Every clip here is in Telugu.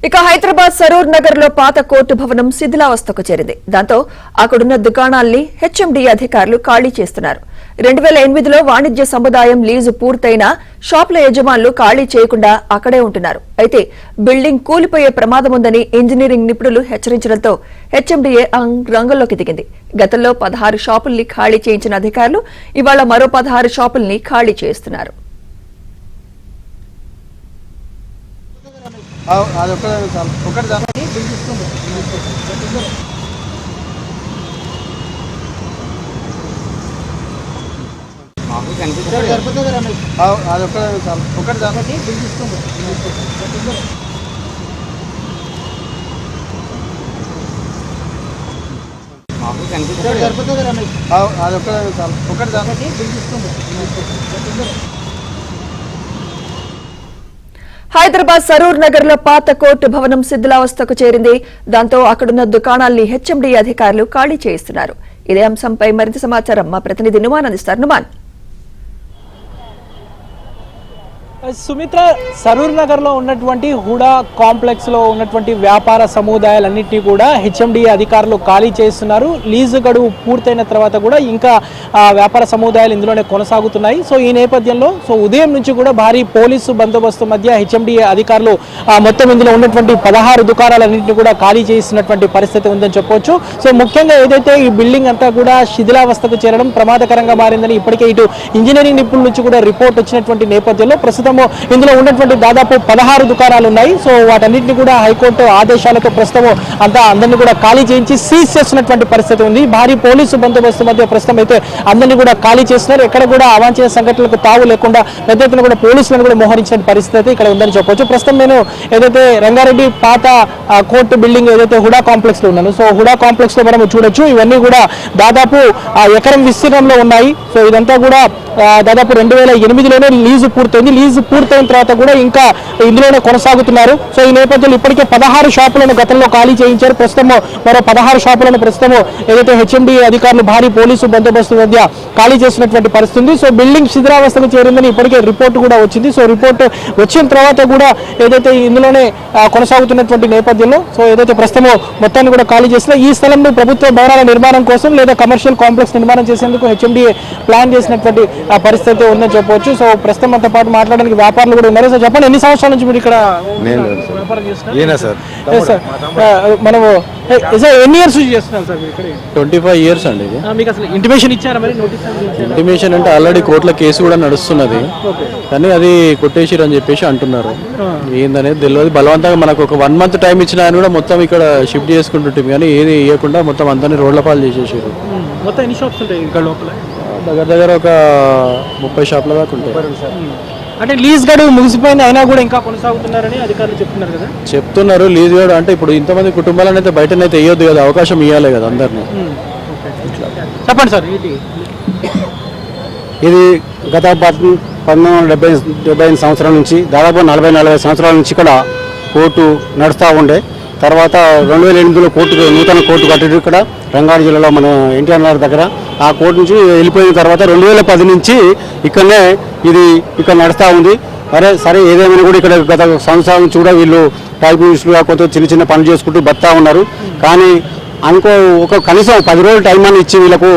ఇక హైదరాబాద్ సరూర్ నగర్ లో పాత కోర్టు భవనం శిథిలావస్థకు చేరింది. దాంతో అక్కడున్న దుకాణాల్ని హెచ్ఎండి అధికారులు ఖాళీ చేస్తున్నారు. 2008లో వాణిజ్య సముదాయం లీజు పూర్తయినా షాపుల యజమానులు ఖాళీ చేయకుండా అక్కడే ఉంటున్నారు. అయితే బిల్డింగ్ కూలిపోయే ప్రమాదం ఉందని ఇంజనీరింగ్ నిపుణులు హెచ్చరించడంతో హెచ్ఎండిఏ రంగంలోకి దిగింది. గతంలో 16 షాపుల్ని ఖాళీ చేయించిన అధికారులు ఇవాళ మరో 16 షాపుల్ని ఖాళీ చేస్తున్నారు. హైదరాబాద్ సరూర్ నగర్ లో పాత కోర్టు భవనం శిథిలావస్థకు చేరింది. దాంతో అక్కడున్న దుకాణాల్ని హెచ్ఎండి అధికారులు ఖాళీ చేయిస్తున్నారు. ఇదే అంశంపై మరింత సమాచారం మా ప్రతినిధి నుమాన్ అందిస్తారు. నుమాన్, సుమిత్ర, సరూర్ నగర్ లో ఉన్నటువంటి హుడా కాంప్లెక్స్ లో ఉన్నటువంటి వ్యాపార సముదాయాలన్నింటినీ కూడా హెచ్ఎండిఏ అధికారులు ఖాళీ చేస్తున్నారు. లీజు గడువు పూర్తయిన తర్వాత కూడా ఇంకా వ్యాపార సముదాయాలు ఇందులోనే కొనసాగుతున్నాయి. సో ఈ నేపథ్యంలో ఉదయం నుంచి కూడా భారీ పోలీసు బందోబస్తు మధ్య హెచ్ఎండిఏ అధికారులు మొత్తం ఇందులో ఉన్నటువంటి 16 దుకాణాలన్నింటినీ కూడా ఖాళీ చేసినటువంటి పరిస్థితి ఉందని చెప్పొచ్చు. సో ముఖ్యంగా ఏదైతే ఈ బిల్డింగ్ అంతా కూడా శిథిలావస్థకు చేరడం ప్రమాదకరంగా మారిందని ఇప్పటికే ఇటు ఇంజనీరింగ్ నిపుణుల నుంచి కూడా రిపోర్ట్ వచ్చినటువంటి నేపథ్యంలో ప్రస్తుతం ఇందులో ఉన్నటువంటి దాదాపు 16 దుకాణాలు ఉన్నాయి. సో వాటన్నింటినీ కూడా హైకోర్టు ఆదేశాలతో ప్రస్తుతం అందరినీ కూడా ఖాళీ చేయించి సీజ్ చేస్తున్నటువంటి పరిస్థితి ఉంది. భారీ పోలీసు బందోబస్తు మధ్య ప్రస్తుతం అయితే అందరినీ కూడా ఖాళీ చేస్తున్నారు. ఎక్కడ కూడా అవాంఛనీయ సంఘటనలకు తావు లేకుండా పెద్ద ఎత్తున కూడా పోలీసులను కూడా మోహరించిన పరిస్థితి ఇక్కడ ఉందని చెప్పొచ్చు. ప్రస్తుతం నేను ఏదైతే రంగారెడ్డి పాత కోర్టు బిల్డింగ్ ఏదైతే హుడా కాంప్లెక్స్ లో ఉన్నాను, సో హుడా కాంప్లెక్స్ లో మనం చూడొచ్చు. ఇవన్నీ కూడా దాదాపు ఎకరం విస్తీర్ణంలో ఉన్నాయి. సో ఇదంతా కూడా దాదాపు 2008లోనే లీజు పూర్తయింది. లీజు పూర్తయిన తర్వాత కూడా ఇంకా ఇందులోనే కొనసాగుతున్నారు. సో ఈ నేపథ్యంలో ఇప్పటికే 16 షాపులను గతంలో ఖాళీ చేయించారు. ప్రస్తుతం మరో 16 షాపులను ప్రస్తుతం ఏదైతే హెచ్ఎండిఏ అధికారులు భారీ పోలీసు బందోబస్తు మధ్య ఖాళీ చేసినటువంటి పరిస్థితి ఉంది. సో బిల్డింగ్ శిథిలావస్థకు చేరిందని ఇప్పటికే రిపోర్టు కూడా వచ్చింది. సో రిపోర్టు వచ్చిన తర్వాత కూడా ఏదైతే ఇందులోనే కొనసాగుతున్నటువంటి నేపథ్యంలో సో ఏదైతే ప్రస్తుతం మొత్తాన్ని కూడా ఖాళీ చేసినా ఈ స్థలంలో ప్రభుత్వ భవనాల నిర్మాణం కోసం లేదా కమర్షియల్ కాంప్లెక్స్ నిర్మాణం చేసేందుకు హెచ్ఎండిఏ ప్లాన్ చేసినటువంటి పరిస్థితి ఉందని చెప్పవచ్చు. సో ప్రస్తుతం అంతా పాటు మాట్లాడడానికి వ్యాపారులు కూడా ఉన్నారు. సార్ చెప్పండి, ఎన్ని సంవత్సరాల నుంచి మీరు ఇక్కడ వ్యాపారం చేస్తున్నారు? మనము ఎన్ని ఇయర్స్ చేస్తున్నారు సార్? 25 ఇయర్స్ అండి. మీకు అసలు ఇంటిమేషన్ ఇచ్చారా? మరి నోటీస్ ఇంటిమేషన్ అంటే ఆల్రెడీ కోర్టులో కేసు కూడా నడుస్తున్నది, కానీ అది కొట్టేసిరు అని చెప్పేసి అంటున్నారు. ఏందనేది తెలియదు. బలవంతంగా మనకు ఒక 1 మంత్ టైం ఇచ్చినా కూడా మొత్తం ఇక్కడ షిఫ్ట్ చేసుకుంటుంటాం, కానీ ఏది ఇవ్వకుండా మొత్తం అందరినీ రోడ్ల పాలు చేసేసారు. మొత్తం ఎన్ని షాప్స్ ఉంటాయి ఇక్కడ లోపల? దగ్గర ఒక 30 షాపుల దాకా ఉంటాయి. అంటే లీజ్ గడువు ముగిసిపోయింది అయినా కూడా ఇంకా కొనసాగుతున్నారని అధికారులు చెప్తున్నారు కదా? చెప్తున్నారు. లీజ్ గడువు అంటే ఇప్పుడు ఇంతమంది కుటుంబాలను అయితే బయటనైతే వేయొద్దు కదా, అవకాశం ఇవ్వాలి కదా అందరినీ. చెప్పండి సార్. ఇది గత 1975 సంవత్సరాల నుంచి దాదాపు 40-40 సంవత్సరాల నుంచి ఇక్కడ కోర్టు నడుస్తూ ఉండే. తర్వాత 2008లో నూతన కోర్టు కట్టారు ఇక్కడ రంగారెడ్డి జిల్లాలో మన ఎన్టీఆర్ నగర్ దగ్గర. ఆ కోర్టు నుంచి వెళ్ళిపోయిన తర్వాత 2010 నుంచి ఇక్కడనే ఇది ఇక్కడ నడుస్తూ ఉంది. సరే ఏదేమైనా కూడా ఇక్కడ గత సంవత్సరాల నుంచి కూడా వీళ్ళు టైపిస్టులుగా కొంత చిన్న చిన్న పనులు చేసుకుంటూ బతా ఉన్నారు. కానీ ఒక కనీసం 10 రోజులు టైం అని ఇచ్చి వీళ్ళకు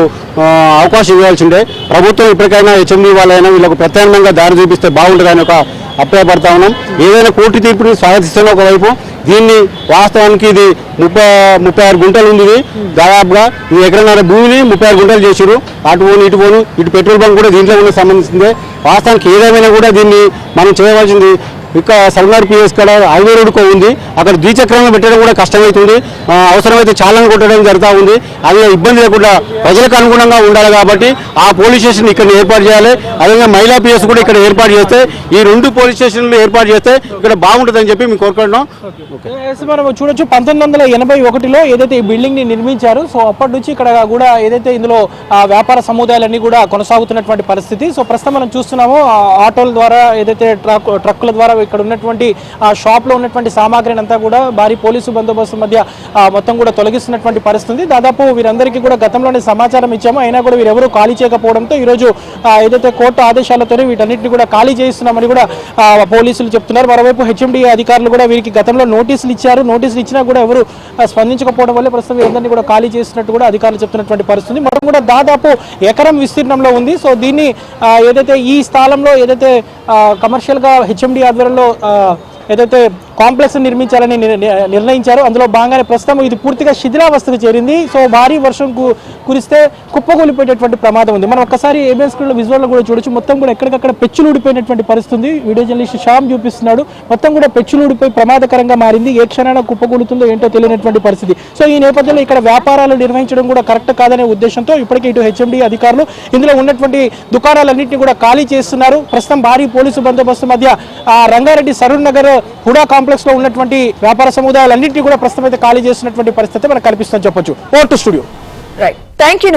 అవకాశం ఇవ్వాల్సిందే. ప్రభుత్వం ఇప్పటికైనా హెచ్ఎండి వాళ్ళైనా వీళ్ళకు ప్రత్యామ్నాయంగా దారి చూపిస్తే బాగుంటుందని ఒక అభిప్రాయపడతా ఉన్నాం. ఏదైనా కోర్టు తీర్పుని స్వాగతిస్తున్న ఒకవైపు, దీన్ని వాస్తవానికి ఇది 36 గుంటలు ఉంది. ఇది దాదాపుగా ఈ ఎకరన్నర భూమిని 36 గుంటలు చేసారు. అటు పోను ఇటు పోను, ఇటు పెట్రోల్ బంక్ కూడా దీంట్లో కూడా సంబంధించిందే. వాస్తవానికి ఏదేమైనా కూడా దీన్ని మనం చేయవలసింది ఇక్కడ సల్మార్ పిఎస్ కాడ హైవే రోడ్డుకో ఉంది, అక్కడ ద్విచక్రంలో పెట్టడం కూడా కష్టమవుతుంది. అవసరమైతే చాలను కొట్టడం జరుగుతూ ఉంది. అది ఇబ్బంది లేకుండా ప్రజలకు అనుగుణంగా ఉండాలి కాబట్టి ఆ పోలీస్ స్టేషన్ ఇక్కడ ఏర్పాటు చేయాలి. అదేవిధంగా మహిళా పిఎస్ కూడా ఇక్కడ ఏర్పాటు చేస్తే, ఈ 2 పోలీస్ స్టేషన్లు ఏర్పాటు చేస్తే ఇక్కడ బాగుంటుందని చెప్పి మేము కోరుకుంటున్నాం. మనం చూడొచ్చు 1981లో ఏదైతే ఈ బిల్డింగ్ ని నిర్మించారు. సో అప్పటి నుంచి ఇక్కడ కూడా ఏదైతే ఇందులో వ్యాపార సముదాయాలన్నీ కూడా కొనసాగుతున్నటువంటి పరిస్థితి. సో ప్రస్తుతం మనం చూస్తున్నాము ఆటోల ద్వారా ఏదైతే ట్రక్కుల ద్వారా ఇక్కడ ఉన్నటువంటి షాప్లో ఉన్నటువంటి సామాగ్రిని అంతా కూడా భారీ పోలీసు బందోబస్తు మధ్య మొత్తం కూడా తొలగిస్తున్నటువంటి పరిస్థితి. దాదాపు వీరందరికీ కూడా గతంలోనే సమాచారం ఇచ్చాము, అయినా కూడా వీరెవరూ ఖాళీ చేయకపోవడంతో ఈరోజు ఏదైతే కోర్టు ఆదేశాలతోనే వీటన్నిటిని కూడా ఖాళీ చేయిస్తున్నామని కూడా పోలీసులు చెప్తున్నారు. మరోవైపు హెచ్ఎండిఏ అధికారులు కూడా వీరికి గతంలో నోటీసులు ఇచ్చారు, నోటీసులు ఇచ్చినా కూడా ఎవరు స్పందించకపోవడం వల్ల ప్రస్తుతం వీరందరినీ కూడా ఖాళీ చేస్తున్నట్టు కూడా అధికారులు చెప్తున్నటువంటి పరిస్థితి. మనం కూడా దాదాపు ఎకరం విస్తీర్ణంలో ఉంది. సో దీన్ని ఏదైతే ఈ స్థలంలో ఏదైతే కమర్షియల్గా హెచ్ఎండి ఆధ్వర్యంలో ఏదైతే కాంప్లెక్స్ నిర్మించాలని నిర్ణయించారు, అందులో భాగంగానే ప్రస్తుతం ఇది పూర్తిగా శిథిలావస్థకు చేరింది. సో భారీ వర్షం కురిస్తే కుప్పకూలిపోయేటటువంటి ప్రమాదం ఉంది. మనం ఒక్కసారి ఏబిఎన్ స్క్రీన్లో విజువల్లో కూడా చూడొచ్చు, మొత్తం కూడా ఎక్కడికక్కడ పెచ్చులు ఊడిపోయినటువంటి పరిస్థితి. వీడియో జర్నలిస్ట్ శ్యామ్ చూపిస్తున్నాడు, మొత్తం కూడా పెచ్చులు ఊడిపోయి ప్రమాదకరంగా మారింది. ఏ క్షణాన కుప్పకూలుతుందో ఏంటో తెలియనటువంటి పరిస్థితి. సో ఈ నేపథ్యంలో ఇక్కడ వ్యాపారాలు నిర్వహించడం కూడా కరెక్ట్ కాదనే ఉద్దేశంతో ఇప్పటికే ఇటు హెచ్ఎండి అధికారులు ఇందులో ఉన్నటువంటి దుకాణాలన్నింటినీ కూడా ఖాళీ చేస్తున్నారు. ప్రస్తుతం భారీ పోలీసు బందోబస్తు మధ్య రంగారెడ్డి సరూర్ నగర్ హుడా కాంప్లెక్స్ లో ఉన్నటువంటి వ్యాపార సముదాయాలన్నింటినీ కూడా ప్రస్తుతం అయితే ఖాళీ చేస్తున్నటువంటి పరిస్థితి మనకు కనిపిస్తుందని చెప్పొచ్చు. Over to studio. Right, thank you.